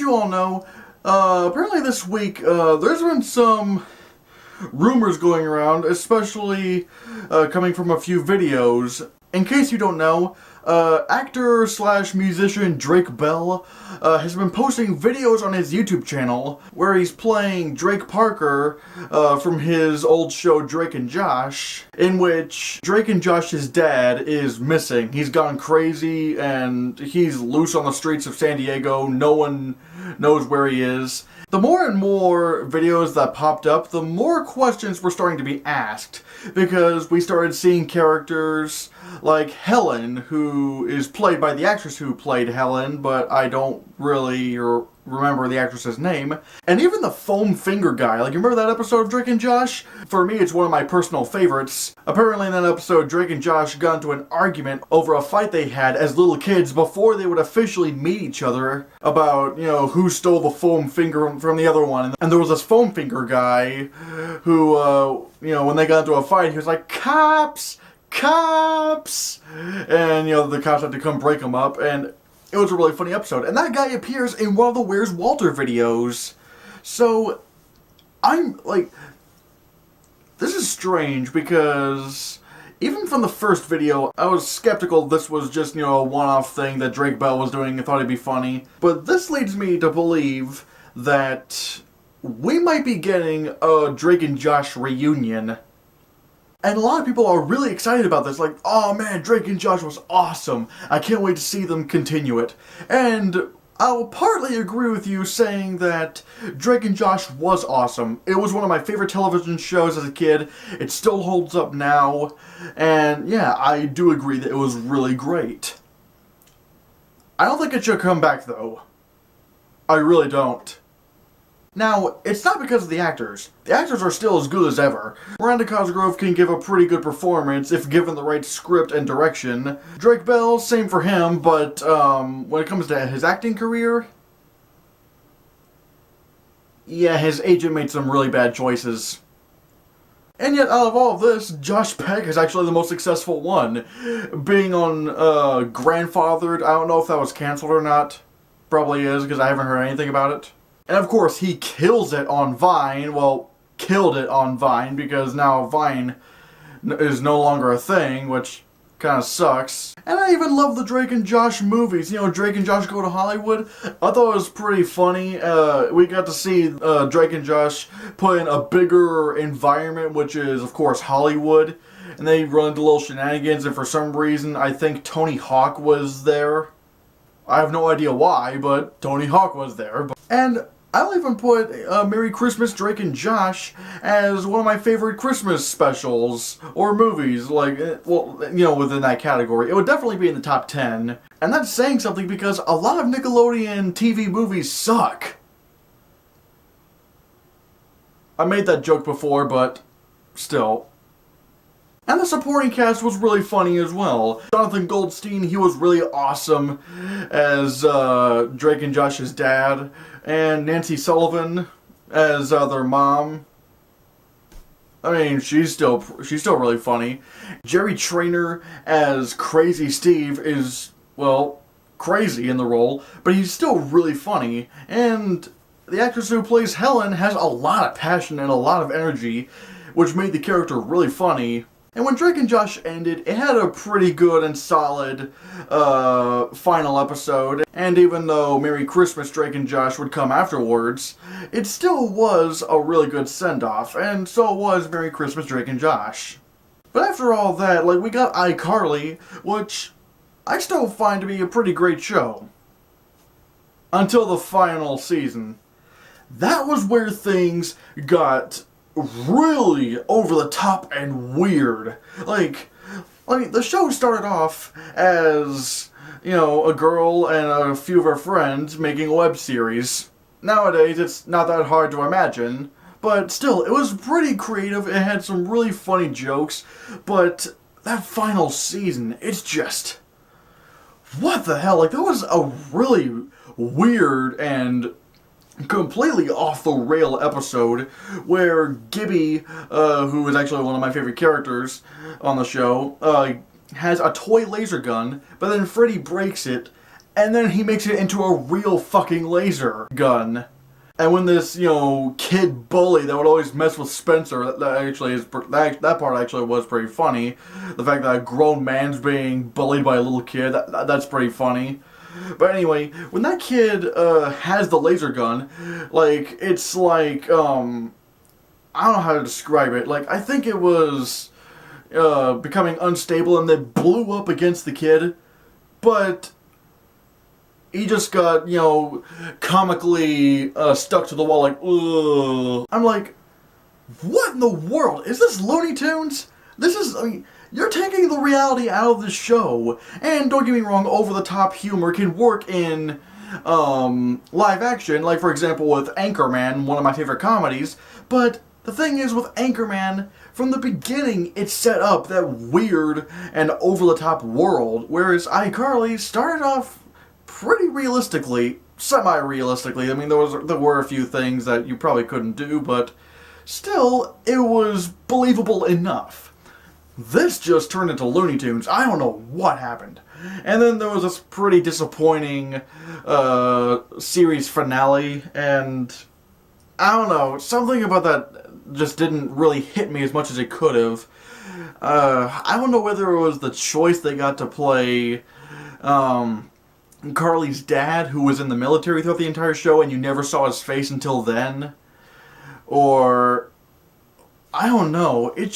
you all know, apparently this week, there's been some rumors going around, especially coming from a few videos. In case you don't know, actor slash musician Drake Bell has been posting videos on his YouTube channel where he's playing Drake Parker from his old show Drake and Josh, in which Drake and Josh's dad is missing. He's gone crazy and he's loose on the streets of San Diego. No one knows where he is. The more and more videos that popped up, the more questions were starting to be asked, because we started seeing characters like Helen, who is played by the actress who played Helen, but I don't really remember the actress's name, and even the foam finger guy. Like, you remember that episode of Drake and Josh? For me, it's one of my personal favorites. Apparently in that episode, Drake and Josh got into an argument over a fight they had as little kids before they would officially meet each other about, who stole the foam finger from the other one. And there was this foam finger guy who, when they got into a fight, he was like, "Cops! Cops!" And, the cops had to come break him up, and it was a really funny episode. And that guy appears in one of the Where's Walter videos. So, I'm, like, this is strange, because even from the first video, I was skeptical this was just, a one-off thing that Drake Bell was doing. I thought it'd be funny. But this leads me to believe that we might be getting a Drake and Josh reunion. And a lot of people are really excited about this, like, oh man, Drake and Josh was awesome. I can't wait to see them continue it. And I'll partly agree with you saying that Drake and Josh was awesome. It was one of my favorite television shows as a kid. It still holds up now. And yeah, I do agree that it was really great. I don't think it should come back though. I really don't. Now, it's not because of the actors. The actors are still as good as ever. Miranda Cosgrove can give a pretty good performance if given the right script and direction. Drake Bell, same for him, but when it comes to his acting career, yeah, his agent made some really bad choices. And yet, out of all of this, Josh Peck is actually the most successful one. Being on Grandfathered, I don't know if that was canceled or not. Probably is, because I haven't heard anything about it. And of course, he kills it on Vine. Well, killed it on Vine, because now Vine is no longer a thing, which kind of sucks. And I even love the Drake and Josh movies. Drake and Josh Go to Hollywood. I thought it was pretty funny. We got to see Drake and Josh put in a bigger environment, which is, of course, Hollywood. And they run into little shenanigans, and for some reason, I think Tony Hawk was there. I have no idea why, but Tony Hawk was there. And I'll even put Merry Christmas, Drake and Josh as one of my favorite Christmas specials or movies, like, within that category. It would definitely be in the top 10. And that's saying something, because a lot of Nickelodeon TV movies suck. I made that joke before, but still. And the supporting cast was really funny as well. Jonathan Goldstein, he was really awesome as Drake and Josh's dad. And Nancy Sullivan as their mom. I mean, she's still really funny. Jerry Trainer as Crazy Steve is, well, crazy in the role, but he's still really funny. And the actress who plays Helen has a lot of passion and a lot of energy, which made the character really funny. And when Drake and Josh ended, it had a pretty good and solid final episode. And even though Merry Christmas, Drake and Josh would come afterwards, it still was a really good send-off. And so was Merry Christmas, Drake and Josh. But after all that, we got iCarly, which I still find to be a pretty great show. Until the final season. That was where things got really over the top and weird. The show started off as, a girl and a few of her friends making a web series. Nowadays, it's not that hard to imagine, but still, it was pretty creative. It had some really funny jokes, but that final season, it's just, what the hell? That was a really weird and completely off the rail episode where Gibby, who is actually one of my favorite characters on the show, has a toy laser gun, but then Freddy breaks it and then he makes it into a real fucking laser gun. And when this, kid bully that would always mess with Spencer, that part actually was pretty funny. The fact that a grown man's being bullied by a little kid, that's pretty funny. But anyway, when that kid has the laser gun, it's like, I don't know how to describe it. I think it was becoming unstable and then blew up against the kid, but he just got, comically stuck to the wall ugh. I'm like, what in the world? Is this Looney Tunes? You're taking the reality out of the show. And don't get me wrong, over-the-top humor can work in live action, like for example with Anchorman, one of my favorite comedies. But the thing is, with Anchorman, from the beginning, it set up that weird and over-the-top world, whereas iCarly started off pretty realistically, semi-realistically. I mean, there were a few things that you probably couldn't do, but still, it was believable enough. This just turned into Looney Tunes. I don't know what happened. And then there was this pretty disappointing series finale, and I don't know, something about that just didn't really hit me as much as it could have. I don't know whether it was the choice they got to play Carly's dad, who was in the military throughout the entire show and you never saw his face until then, or I don't know, it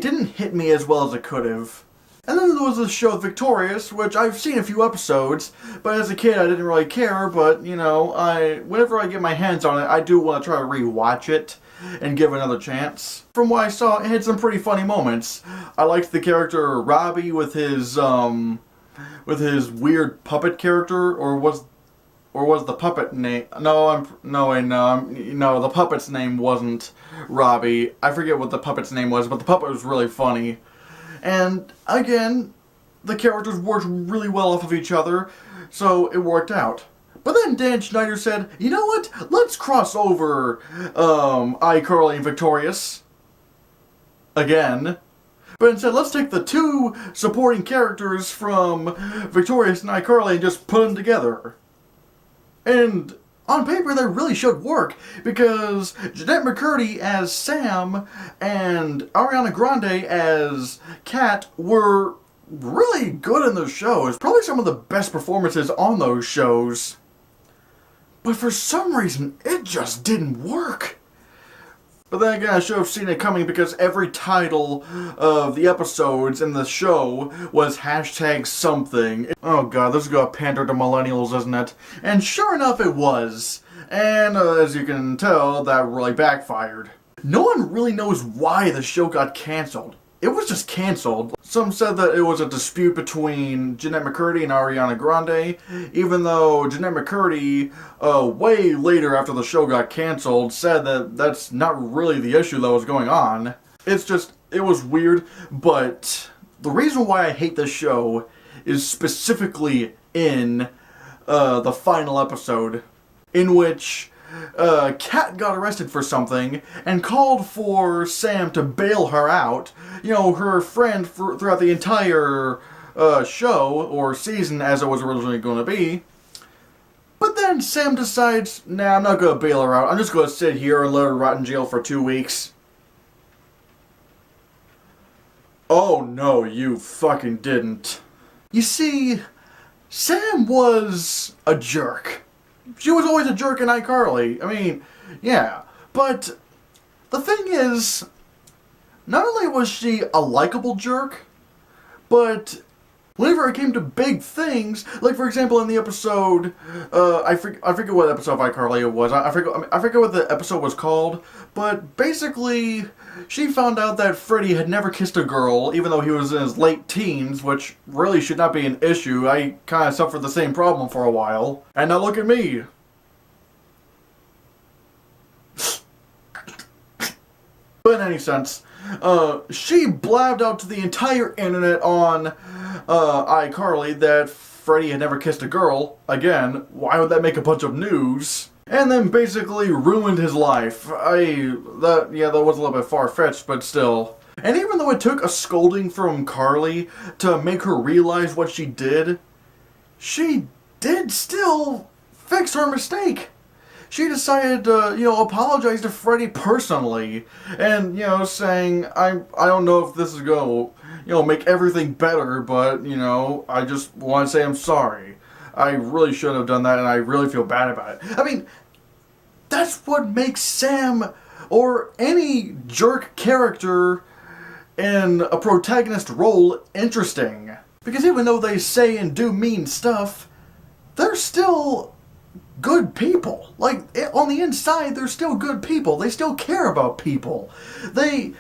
didn't hit me as well as it could have. And then there was the show Victorious, which I've seen a few episodes, but as a kid I didn't really care, but whenever I get my hands on it, I do want to try to rewatch it and give it another chance. From what I saw, it had some pretty funny moments. I liked the character Robbie with his weird puppet character, or was the puppet name? No, the puppet's name wasn't Robbie. I forget what the puppet's name was, but the puppet was really funny. And again, the characters worked really well off of each other, so it worked out. But then Dan Schneider said, you know what? Let's cross over iCarly and Victorious again. But instead, let's take the two supporting characters from Victorious and iCarly and just put them together. And on paper, that really should work, because Jeanette McCurdy as Sam and Ariana Grande as Kat were really good in those shows. Probably some of the best performances on those shows. But for some reason, it just didn't work. But then again, I should have seen it coming, because every title of the episodes in the show was hashtag something. Oh god, this is gonna pander to millennials, isn't it? And sure enough, it was. And as you can tell, that really backfired. No one really knows why the show got cancelled. It was just cancelled. Some said that it was a dispute between Jeanette McCurdy and Ariana Grande, even though Jeanette McCurdy, way later after the show got cancelled, said that that's not really the issue that was going on. It's just, it was weird, but the reason why I hate this show is specifically in the final episode, in which Kat got arrested for something and called for Sam to bail her out. Her friend throughout the entire show, or season as it was originally going to be. But then Sam decides, nah, I'm not going to bail her out. I'm just going to sit here and let her rot in jail for 2 weeks. Oh no, you fucking didn't. You see, Sam was a jerk. She was always a jerk in iCarly. I mean, yeah. But the thing is, not only was she a likable jerk, but whenever it came to big things, like for example in the episode, I forget what episode of iCarly it was. I forget what the episode was called. But basically, she found out that Freddie had never kissed a girl, even though he was in his late teens, which really should not be an issue. I kind of suffered the same problem for a while. And now look at me. But in any sense, she blabbed out to the entire internet on iCarly that Freddie had never kissed a girl. Again, why would that make a bunch of news? And then basically ruined his life. That was a little bit far-fetched, but still. And even though it took a scolding from Carly to make her realize what she did, she did still fix her mistake. She decided to, apologize to Freddy personally, and, saying, I don't know if this is going to, make everything better, but, I just want to say I'm sorry. I really shouldn't have done that, and I really feel bad about it. I mean, that's what makes Sam, or any jerk character in a protagonist role, interesting. Because even though they say and do mean stuff, they're still good people. Like, on the inside, they're still good people. They still care about people. The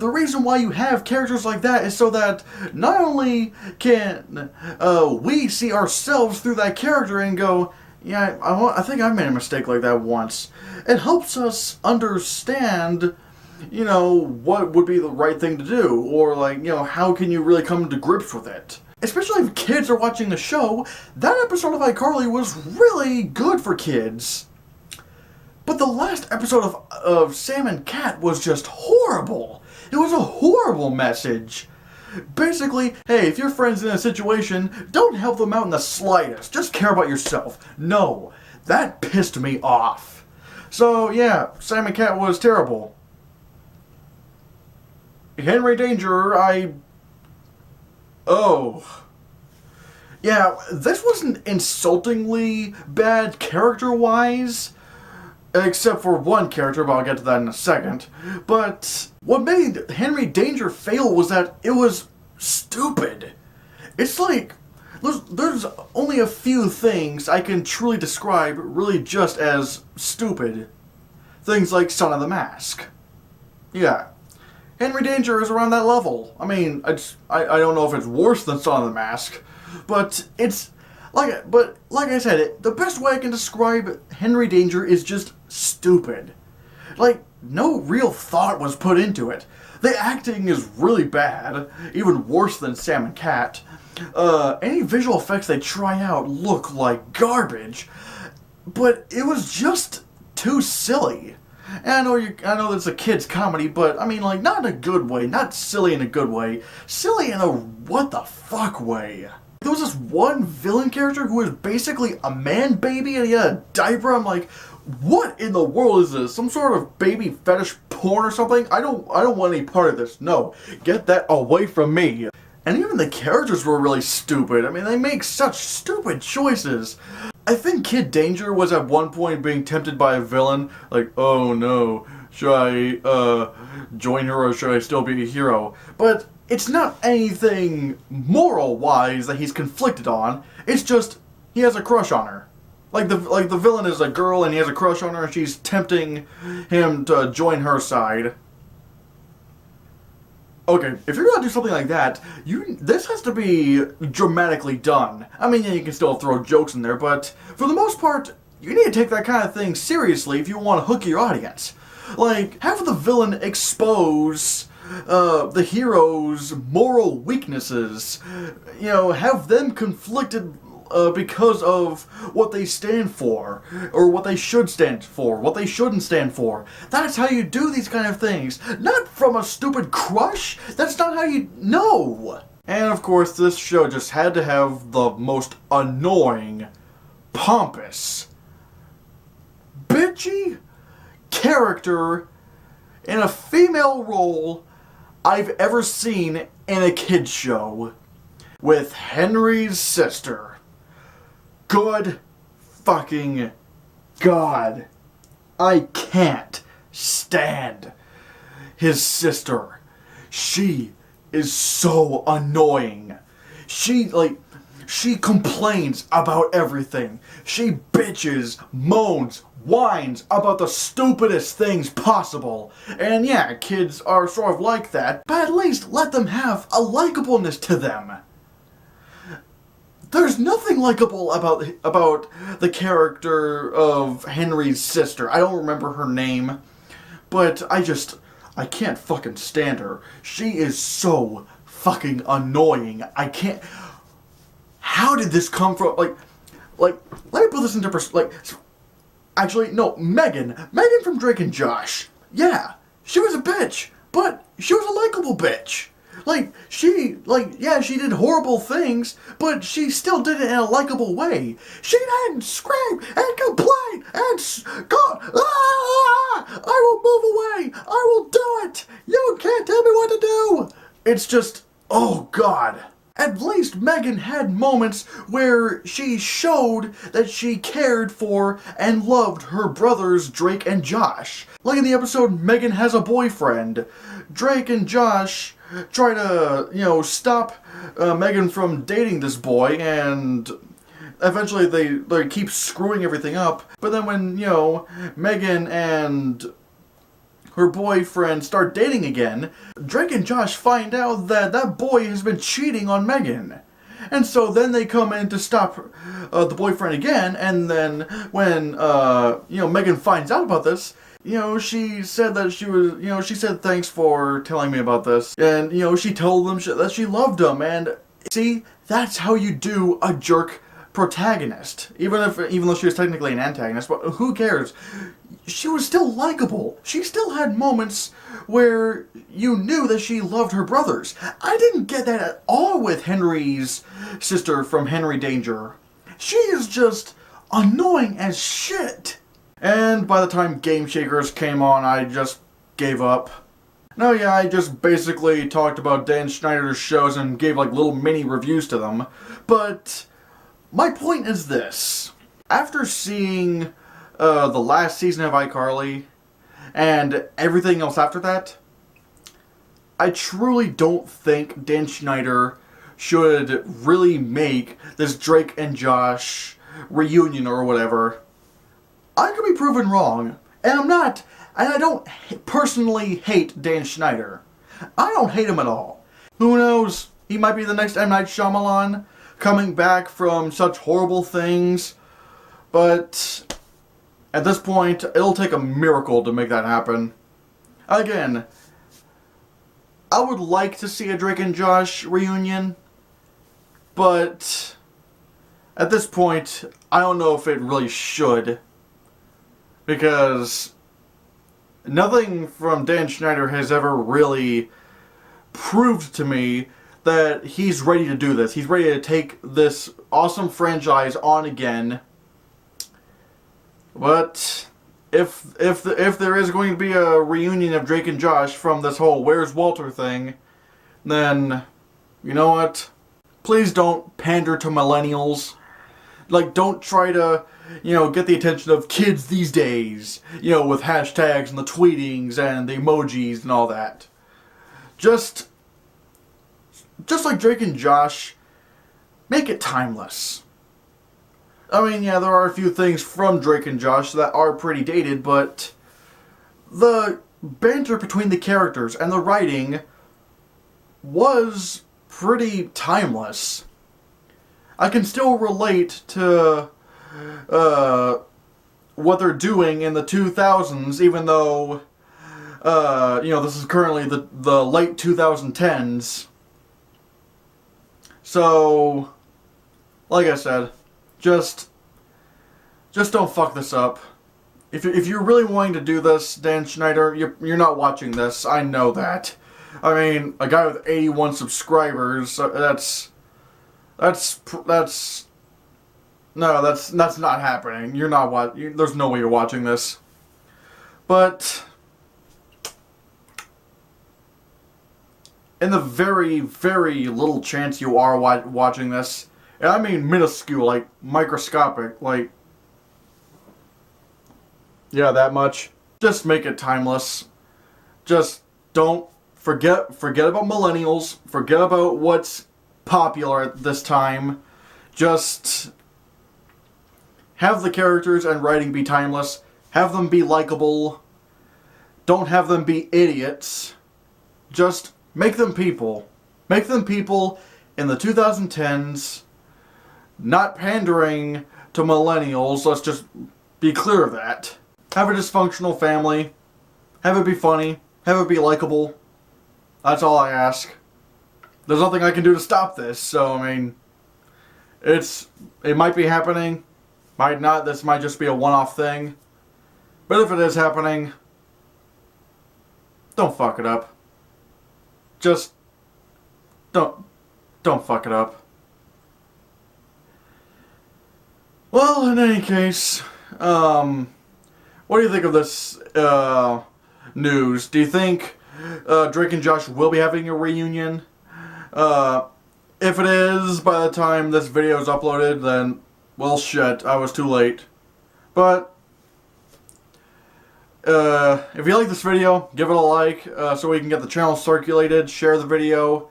reason why you have characters like that is so that not only can we see ourselves through that character and go, yeah, I think I made a mistake like that once. It helps us understand, what would be the right thing to do, or how can you really come to grips with it. Especially if kids are watching the show, that episode of iCarly was really good for kids. But the last episode of Sam and Cat was just horrible. It was a horrible message. Basically, hey, if your friend's in a situation, don't help them out in the slightest. Just care about yourself. No, that pissed me off. So, yeah, Sam and Cat was terrible. Henry Danger, Oh. Yeah, this wasn't insultingly bad character-wise, except for one character, but I'll get to that in a second. But what made Henry Danger fail was that it was stupid. It's like, there's only a few things I can truly describe really just as stupid. Things like Son of the Mask. Yeah. Henry Danger is around that level. I mean, I don't know if it's worse than Son of the Mask, but it's like I said, the best way I can describe Henry Danger is just stupid. Like, no real thought was put into it. The acting is really bad, even worse than Sam and Cat. Any visual effects they try out look like garbage, but it was just too silly. And I know it's a kid's comedy, but I mean, not in a good way, not silly in a good way, silly in a what the fuck way. There was this one villain character who was basically a man baby and he had a diaper. I'm like, what in the world is this? Some sort of baby fetish porn or something? I don't want any part of this. No, get that away from me. And even the characters were really stupid. I mean, they make such stupid choices. I think Kid Danger was at one point being tempted by a villain, like, oh no, should I join her or should I still be a hero? But it's not anything moral-wise that he's conflicted on, it's just he has a crush on her. Like the villain is a girl and he has a crush on her and she's tempting him to join her side. Okay, if you're gonna do something like that, this has to be dramatically done. I mean, yeah, you can still throw jokes in there, but for the most part, you need to take that kind of thing seriously if you want to hook your audience. Like, have the villain expose the hero's moral weaknesses. Have them conflicted because of what they stand for, or what they should stand for, what they shouldn't stand for. That's how you do these kind of things. Not from a stupid crush. That's not how you know. And of course, this show just had to have the most annoying, pompous, bitchy character in a female role I've ever seen in a kid's show, with Henry's sister. Good fucking God. I can't stand his sister. She is so annoying. She complains about everything. She bitches, moans, whines about the stupidest things possible. And yeah, kids are sort of like that, but at least let them have a likableness to them. There's nothing likable about the character of Henry's sister. I don't remember her name, but I can't fucking stand her. She is so fucking annoying. I can't... How did this come from... Like, let me put this into perspective. Actually, no, Megan from Drake and Josh. Yeah, she was a bitch, but she was a likable bitch. Yeah, she did horrible things, but she still did it in a likable way. She didn't scream and complain and go, ah, I will move away, I will do it, you can't tell me what to do. It's just, oh God. At least Megan had moments where she showed that she cared for and loved her brothers Drake and Josh. Like in the episode Megan Has a Boyfriend. Drake and Josh try to, stop Megan from dating this boy, and eventually they keep screwing everything up. But then when, Megan and her boyfriend start dating again, Drake and Josh find out that that boy has been cheating on Megan. And so then they come in to stop the boyfriend again, and then when, Megan finds out about this, she said that she said thanks for telling me about this. And, she told them that she loved them. And see, that's how you do a jerk protagonist. Even though she was technically an antagonist, but who cares? She was still likable. She still had moments where you knew that she loved her brothers. I didn't get that at all with Henry's sister from Henry Danger. She is just annoying as shit. And by the time Game Shakers came on, I just gave up. No, yeah, I just basically talked about Dan Schneider's shows and gave little mini reviews to them. But my point is this. After seeing the last season of iCarly and everything else after that, I truly don't think Dan Schneider should really make this Drake and Josh reunion or whatever. I could be proven wrong, and I don't personally hate Dan Schneider. I don't hate him at all. Who knows? He might be the next M. Night Shyamalan, coming back from such horrible things, but at this point, it'll take a miracle to make that happen. Again, I would like to see a Drake and Josh reunion, but at this point, I don't know if it really should. Because nothing from Dan Schneider has ever really proved to me that he's ready to do this. He's ready to take this awesome franchise on again. But if there is going to be a reunion of Drake and Josh from this whole Where's Walter thing, then you know what? Please don't pander to millennials. Don't try to, get the attention of kids these days, with hashtags and the tweetings and the emojis and all that. Just like Drake and Josh, make it timeless. I mean, yeah, there are a few things from Drake and Josh that are pretty dated, but the banter between the characters and the writing was pretty timeless. I can still relate to what they're doing in the 2000s, even though, this is currently the late 2010s. So, like I said, just don't fuck this up. If you're really wanting to do this, Dan Schneider, you're not watching this. I know that. I mean, a guy with 81 subscribers, that's not happening. You're not there's no way you're watching this. But in the very, very little chance you are watching this, and I mean minuscule, microscopic, yeah, that much. Just make it timeless. Just don't forget about millennials. Forget about what's popular at this time. Just have the characters and writing be timeless. Have them be likable. Don't have them be idiots. Just make them people. Make them people in the 2010s. Not pandering to millennials. Let's just be clear of that. Have a dysfunctional family. Have it be funny. Have it be likable. That's all I ask. There's nothing I can do to stop this, so I mean, it might be happening, might not. This might just be a one-off thing. But if it is happening, don't fuck it up. Just don't fuck it up. Well, in any case, what do you think of this news? Do you think Drake and Josh will be having a reunion? If it is, by the time this video is uploaded, then, well, shit, I was too late. But, if you like this video, give it a like, so we can get the channel circulated, share the video,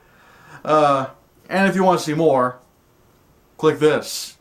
and if you want to see more, click this.